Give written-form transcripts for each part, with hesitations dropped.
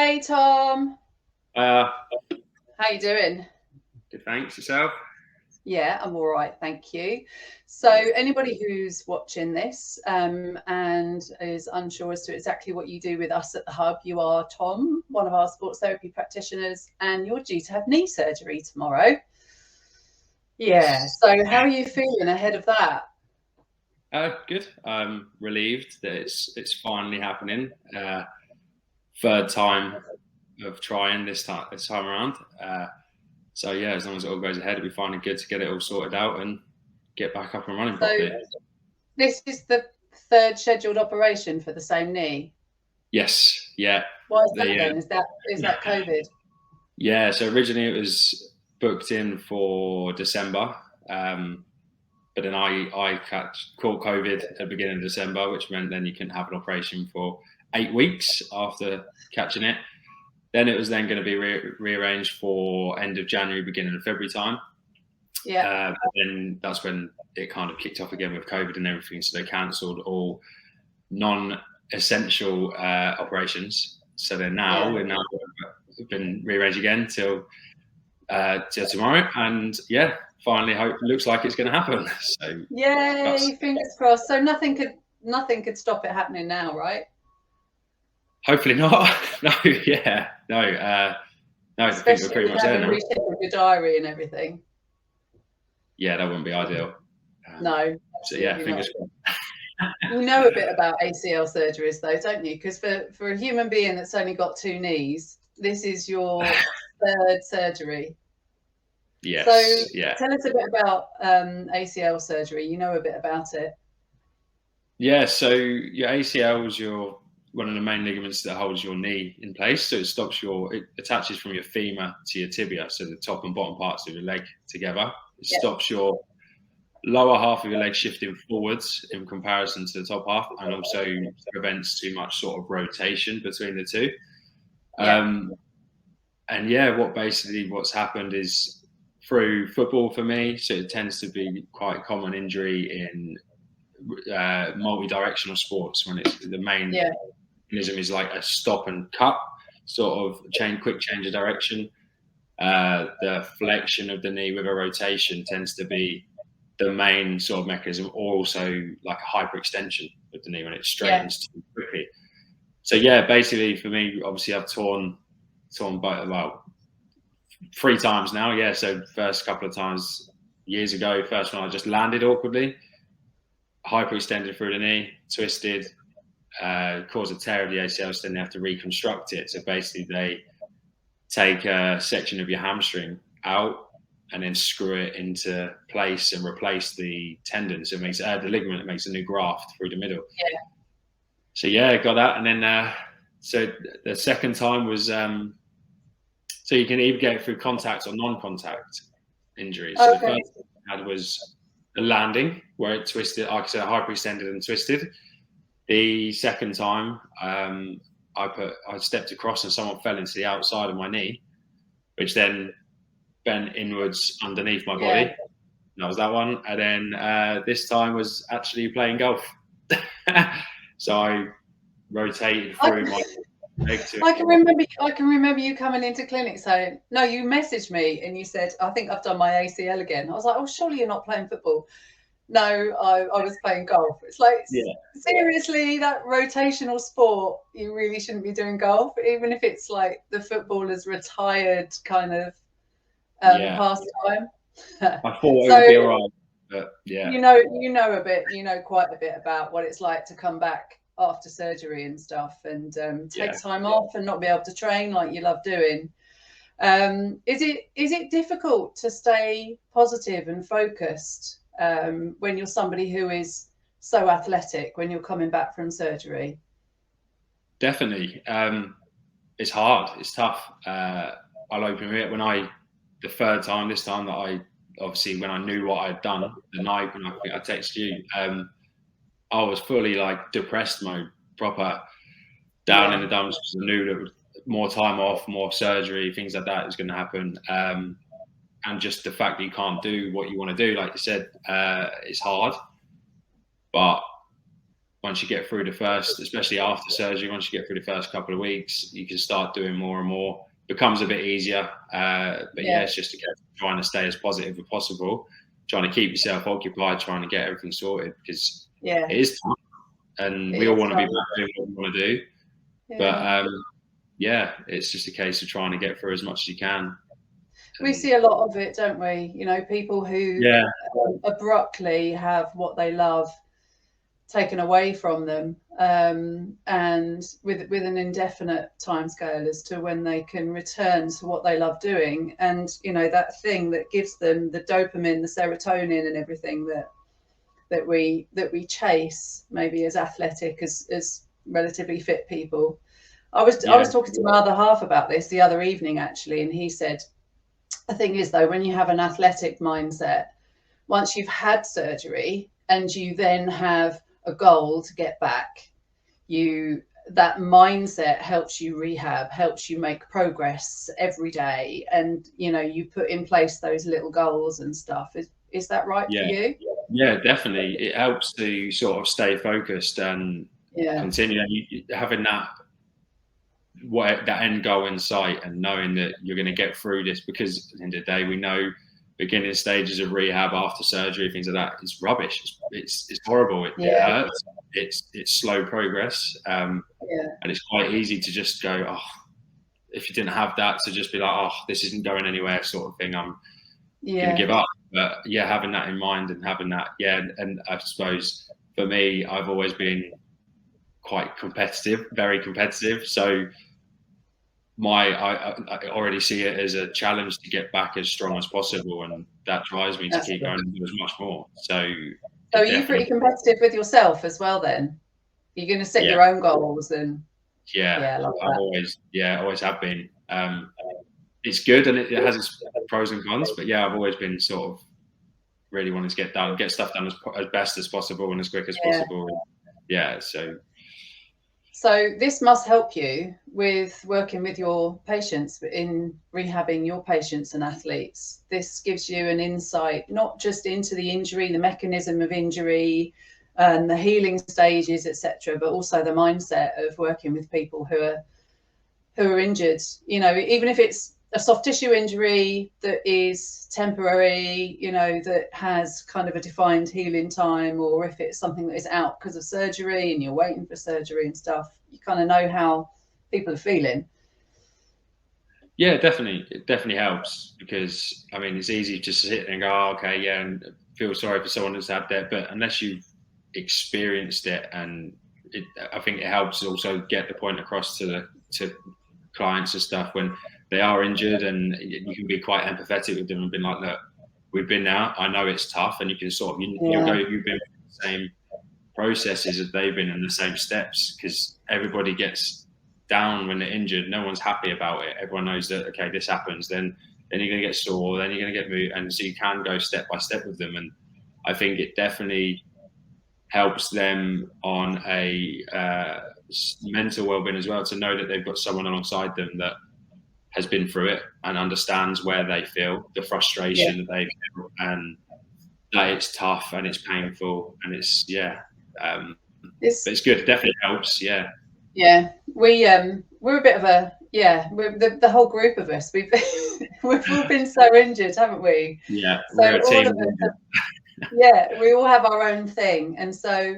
Hey Tom, Uh, how you doing? Good, thanks. Yourself? Yeah, I'm all right, thank you. So anybody who's watching this and is unsure as to exactly what you do with us at the Hub, you are Tom, one of our sports therapy practitioners, and you're due to have knee surgery tomorrow. Yeah, so how are you feeling ahead of that? Good. I'm relieved that it's finally happening. Third time of trying this time around. So yeah, as long as it all goes ahead, it'll be finally good to get it all sorted out and get back up and running So properly. this is the third scheduled operation for the same knee. Yes. Yeah. Why is that The then? Is that COVID? Yeah. So originally it was booked in for December. But then I caught COVID at the beginning of December, which meant then you couldn't have an operation for 8 weeks after catching it. Then it was then going to be rearranged for end of January, beginning of February time. Yeah. But then that's when it kind of kicked off again with COVID and everything. So they cancelled all non-essential operations. So then we've been rearranged again till tomorrow, and yeah, finally, looks like it's going to happen. So Yay, fingers crossed. So nothing could stop it happening now, right? hopefully not. No, yeah, no, no. I think we're Especially pretty with much there having now. rescheduled your diary and everything. Yeah, that wouldn't be ideal. No, So yeah, absolutely not. fingers crossed. You know a bit about ACL surgeries though, don't you? Because for a human being that's only got two knees, this is your third surgery. Yes, So yeah, tell us a bit about ACL surgery. You know a bit about it. yeah. So your ACL is one of the main ligaments that holds your knee in place. So it attaches from your femur to your tibia, so the top and bottom parts of your leg together. It stops your lower half of your leg shifting forwards in comparison to the top half, and also prevents too much sort of rotation between the two. And yeah, what's happened is through football for me, so it tends to be quite a common injury in multi-directional sports when it's the main mechanism is like a stop and cut sort of quick change of direction. The flexion of the knee with a rotation tends to be the main sort of mechanism, or also like a hyperextension of the knee when it straightens too quickly. So yeah, basically for me, obviously I've torn both, 3 times now. Yeah, so first couple of times years ago, first one I just landed awkwardly, hyperextended through the knee, twisted, caused a tear of the ACL, so then they have to reconstruct it. So basically they take a section of your hamstring out and then screw it into place and replace the tendon. So it makes the ligament, it makes a new graft through the middle. Yeah. So yeah, got that. And then so the second time was so you can either get it through contact or non-contact injuries. So the first thing I had was the landing where it twisted, like I said, hyperextended and twisted. The second time, I stepped across and someone fell into the outside of my knee, which then bent inwards underneath my body. That was that one. And then this time was actually playing golf. So I rotated through my leg to. I can remember you coming into clinic saying, no, you messaged me and you said, I think I've done my ACL again. I was like, oh, surely you're not playing football. No, I was playing golf. It's like, seriously, that rotational sport, you really shouldn't be doing golf, even if it's like the footballer's retired kind of pastime. I thought it would be all right, but yeah. You know quite a bit about what it's like to come back after surgery and stuff and take time off and not be able to train like you love doing. Is it difficult to stay positive and focused when you're somebody who is so athletic when you're coming back from surgery? Definitely. It's hard. It's tough. I'll open it the third time, this time that I obviously when I knew what I'd done the night when I texted you, I was fully like depressed mode, proper down in the dumps because I knew that more time off, more surgery, things like that is going to happen. And just the fact that you can't do what you want to do, like you said, it's hard. But once you get through the first, especially after surgery, once you get through the first couple of weeks, you can start doing more and more. Becomes a bit easier, but it's just a case of trying to stay as positive as possible, trying to keep yourself occupied, trying to get everything sorted, because it is tough, and we all want to be back doing what we want to do. But it's just a case of trying to get through as much as you can. We see a lot of it, don't we? You know, people who abruptly have what they love taken away from them, and with an indefinite timescale as to when they can return to what they love doing. And you know, that thing that gives them the dopamine, the serotonin, and everything that we chase, maybe as athletic, as relatively fit people. I was talking to my other half about this the other evening, actually, and he said, the thing is, though, when you have an athletic mindset, once you've had surgery and you then have a goal to get back, that mindset helps you rehab, helps you make progress every day, and you know, you put in place those little goals and stuff. Is that right for you? Yeah, definitely. It helps to sort of stay focused and continue having that end goal in sight, and knowing that you're going to get through this, because at the end of the day, we know beginning stages of rehab after surgery, things like that, it's rubbish. It's horrible. It hurts. It's slow progress, and it's quite easy to just go, oh, if you didn't have that, to just be like, oh, this isn't going anywhere, sort of thing. I'm gonna give up. But having that in mind and having that, and I suppose for me, I've always been quite competitive, very competitive. So I already see it as a challenge to get back as strong as possible, and that drives me to keep going and do as much more. So are you pretty competitive with yourself as well then? You're going to set your own goals and I always have been. It's good, and it has its pros and cons, but I've always been sort of really wanting to get stuff done as best as possible and as quick as possible. So this must help you with working with your patients, in rehabbing your patients and athletes. This gives you an insight, not just into the injury, the mechanism of injury and the healing stages, etc., but also the mindset of working with people who are injured. You know, even if it's a soft tissue injury that is temporary, you know, that has kind of a defined healing time, or if it's something that is out because of surgery and you're waiting for surgery and stuff, you kind of know how people are feeling. Yeah, definitely. It definitely helps, because I mean, it's easy to sit and go, oh, okay, and feel sorry for someone that's had that, but unless you've experienced it, and I think it helps also get the point across to clients and stuff when they are injured, and you can be quite empathetic with them and be like, look, we've been there, I know it's tough, and you can sort of, you've been through the same processes as they've been in the same steps, because everybody gets down when they're injured. No one's happy about it. Everyone knows that, okay, this happens, then you're going to get sore, then you're going to get moved, and so you can go step by step with them. And I think it definitely helps them on a mental well-being as well, to know that they've got someone alongside them that has been through it and understands where they feel the frustration that they feel, and that it's tough and it's painful, and it's but it's good. It definitely helps. We're a bit of a we're the whole group of us, we've all been so injured, haven't we? So we're a team. We all have our own thing, and so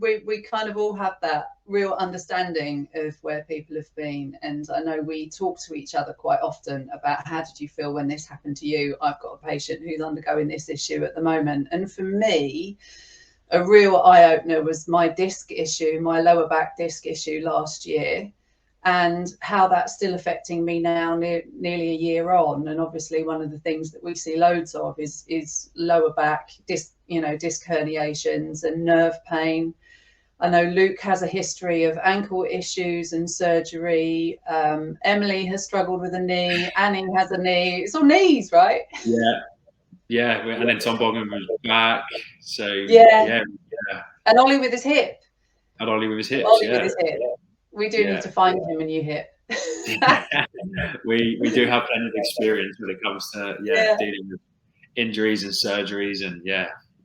we kind of all have that real understanding of where people have been. And I know we talk to each other quite often about, how did you feel when this happened to you? I've got a patient who's undergoing this issue at the moment, and for me, a real eye-opener was my disc issue, my lower back disc issue last year, and how that's still affecting me now, nearly a year on. And obviously one of the things that we see loads of is lower back disc herniations and nerve pain. I know Luke has a history of ankle issues and surgery. Emily has struggled with a knee. Annie has a knee. It's all knees, right? And then Tom Bogan was back. So and Ollie with his hip. With his hip. We do need to find him a new hip. we do have plenty of experience when it comes to dealing with injuries and surgeries and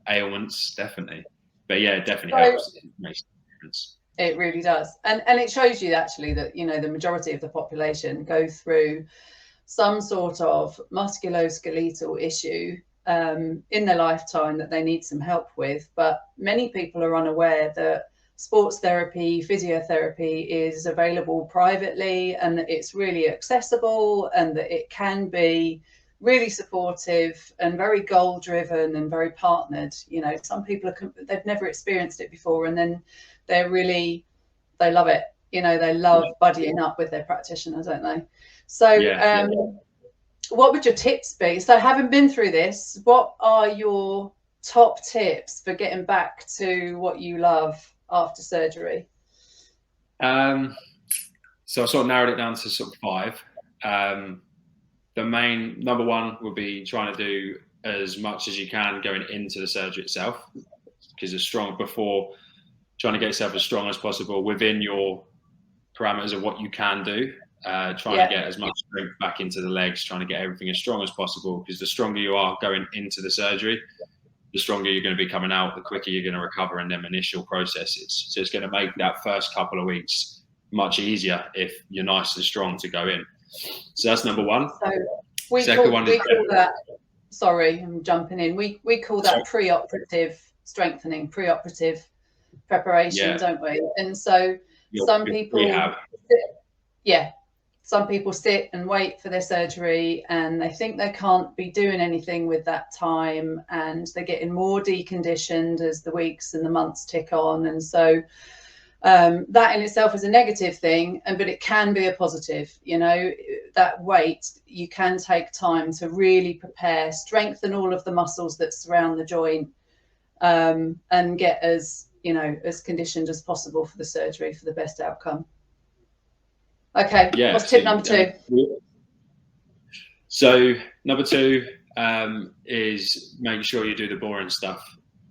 ailments, definitely. But yeah, it definitely helps. It makes a difference. It really does. And it shows you actually that, you know, the majority of the population go through some sort of musculoskeletal issue in their lifetime that they need some help with. But many people are unaware that sports therapy, physiotherapy is available privately, and that it's really accessible, and that it can be really supportive and very goal driven and very partnered. You know, some people they've never experienced it before, and then they love it. You know, they love buddying up with their practitioner, don't they? So what would your tips be? So having been through this, what are your top tips for getting back to what you love after surgery? So I sort of narrowed it down to sort of 5. The main number 1 would be trying to do as much as you can going into the surgery itself, because before trying to get yourself as strong as possible within your parameters of what you can do. Trying to get as much strength back into the legs, trying to get everything as strong as possible, because the stronger you are going into the surgery, the stronger you're going to be coming out, the quicker you're going to recover in them initial processes. So it's going to make that first couple of weeks much easier if you're nice and strong to go in. So that's number 1. So we call that, sorry, I'm jumping in. We call that pre-operative strengthening, pre-operative preparation, don't we? And so some people sit and wait for their surgery, and they think they can't be doing anything with that time, and they're getting more deconditioned as the weeks and the months tick on. And so that in itself is a negative thing, but it can be a positive. You know, that wait, you can take time to really prepare, strengthen all of the muscles that surround the joint, and get as conditioned as possible for the surgery for the best outcome. Okay, what's tip number 2? So number 2 is making sure you do the boring stuff.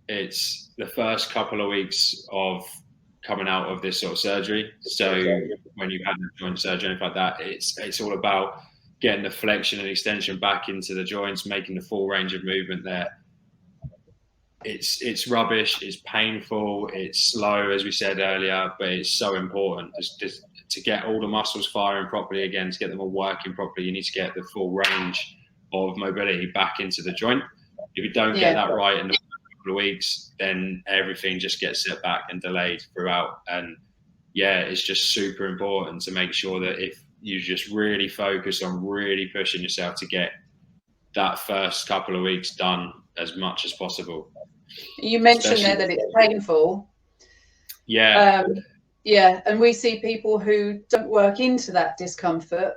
It's the first couple of weeks of coming out of this sort of surgery. So when you've had a joint surgery and like that, it's all about getting the flexion and extension back into the joints, making the full range of movement there. It's rubbish, it's painful, it's slow, as we said earlier, but it's so important. Just to get all the muscles firing properly again, to get them all working properly, you need to get the full range of mobility back into the joint. If you don't get that right in the first couple of weeks, then everything just gets set back and delayed throughout. And it's just super important to make sure that if you just really focus on really pushing yourself to get that first couple of weeks done as much as possible. You mentioned there that it's painful. And we see people who don't work into that discomfort,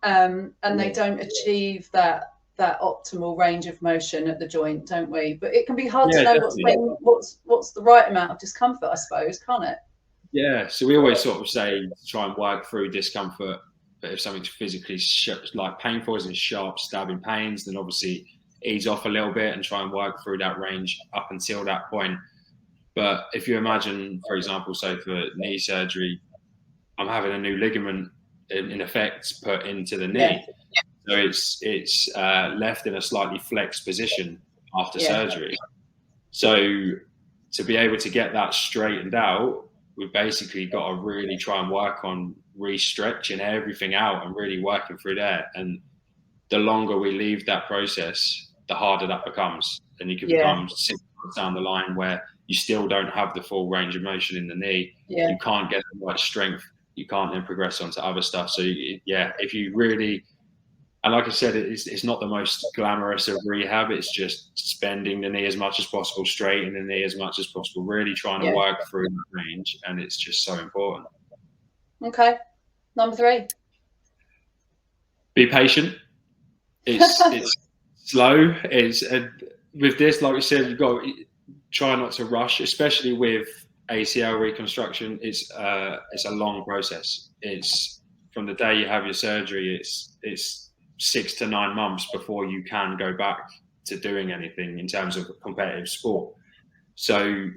and they don't achieve that optimal range of motion at the joint, don't we? But it can be hard to know what's the right amount of discomfort, I suppose, can't it? Yeah, so we always sort of say try and work through discomfort, but if something's physically like painful, as in sharp stabbing pains, then obviously ease off a little bit and try and work through that range up until that point. But if you imagine, for example, so for knee surgery, I'm having a new ligament in effect put into the knee. So it's left in a slightly flexed position after surgery. So to be able to get that straightened out, we've basically got to really try and work on re-stretching everything out and really working through that. And the longer we leave that process, the harder that becomes. And you can become 6 months down the line where you still don't have the full range of motion in the knee. You can't get the right strength. You can't then progress onto other stuff. So if you really, and like I said, it's not the most glamorous of rehab. It's just spending the knee as much as possible, straightening the knee as much as possible, really trying to work through the range. And it's just so important. Okay. Number 3. Be patient. It's slow. With this, like we said, you've got to try not to rush, especially with ACL reconstruction. It's a long process. It's from the day you have your surgery, it's 6 to 9 months before you can go back to doing anything in terms of competitive sport. So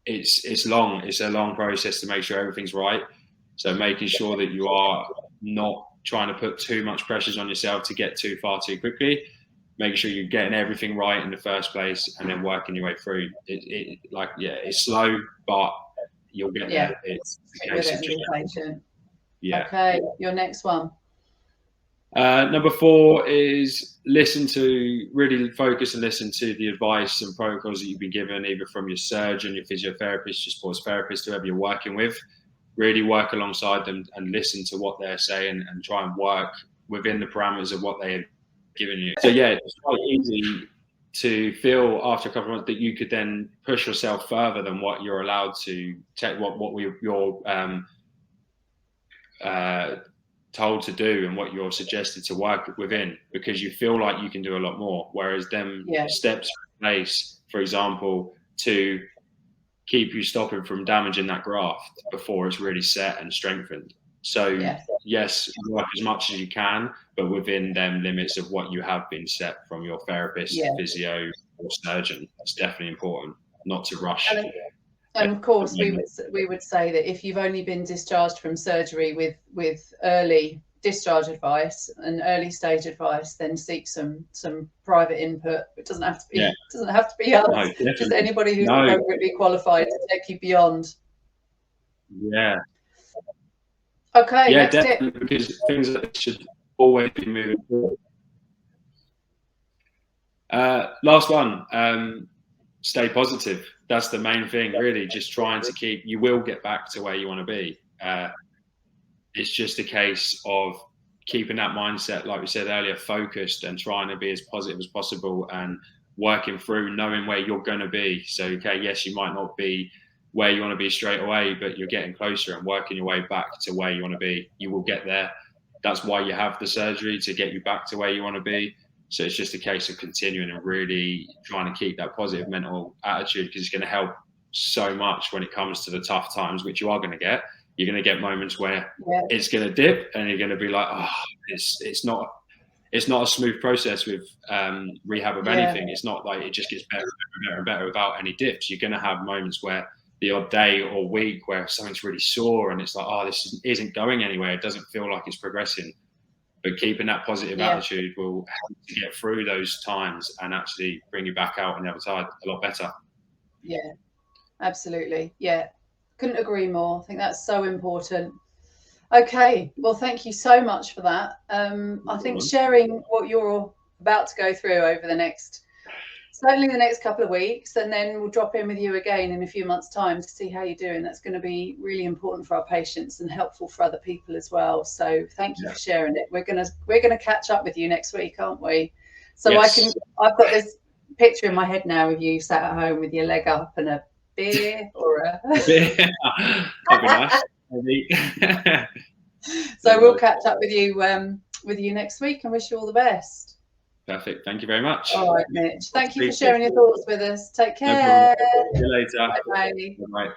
it's long. It's a long process to make sure everything's right. So making sure that you are not trying to put too much pressures on yourself to get too far too quickly, make sure you're getting everything right in the first place, and then working your way through. It's slow, but you'll get there. It's a case of just patient. Yeah. Okay, your next one. Number 4 is really focus and listen to the advice and protocols that you've been given, either from your surgeon, your physiotherapist, your sports therapist, whoever you're working with. Really work alongside them and listen to what they're saying and try and work within the parameters of what they have given you. So yeah, it's quite easy to feel after a couple of months that you could then push yourself further than what you're allowed to take, you're told to do and what you're suggested to work within, because you feel like you can do a lot more. Whereas them steps in place, for example, to keep you stopping from damaging that graft before it's really set and strengthened. So yes, work as much as you can, but within them limits of what you have been set from your therapist, physio, or surgeon. It's definitely important not to rush. And of course, we would say that if you've only been discharged from surgery with early discharge advice and early stage advice, then seek some private input. It doesn't have to be us. No, just anybody who's appropriately qualified to take you beyond. Yeah. Okay. Yeah, definitely, because things should always be moving forward. Last one. Stay positive. That's the main thing, really. Just trying to you will get back to where you want to be. It's just a case of keeping that mindset, like we said earlier, focused and trying to be as positive as possible and working through knowing where you're going to be. So, yes, you might not be where you want to be straight away, but you're getting closer and working your way back to where you want to be. You will get there. That's why you have the surgery, to get you back to where you want to be. So it's just a case of continuing and really trying to keep that positive mental attitude, because it's going to help so much when it comes to the tough times, which you are going to get. You're going to get moments where it's going to dip and you're going to be like, oh, it's not a smooth process with rehab of anything. It's not like it just gets better and better and better without any dips. You're going to have moments where the odd day or week where something's really sore and it's like, oh, this isn't going anywhere. It doesn't feel like it's progressing. But keeping that positive attitude will help you get through those times and actually bring you back out on the other side a lot better. Yeah, absolutely. Yeah, couldn't agree more. I think that's so important. Okay, well, thank you so much for that. I think sharing what you're about to go through over certainly the next couple of weeks, and then we'll drop in with you again in a few months' time to see how you're doing. That's going to be really important for our patients and helpful for other people as well. So thank you for sharing it. We're gonna catch up with you next week, aren't we? So I've got this picture in my head now of you sat at home with your leg up and a beer or a beer. That'd be nice. So we'll catch up with you next week and wish you all the best. Perfect. Thank you very much. All right, Mitch. Thank you for sharing your thoughts with us. Take care. No problem. See you later. Bye. Bye.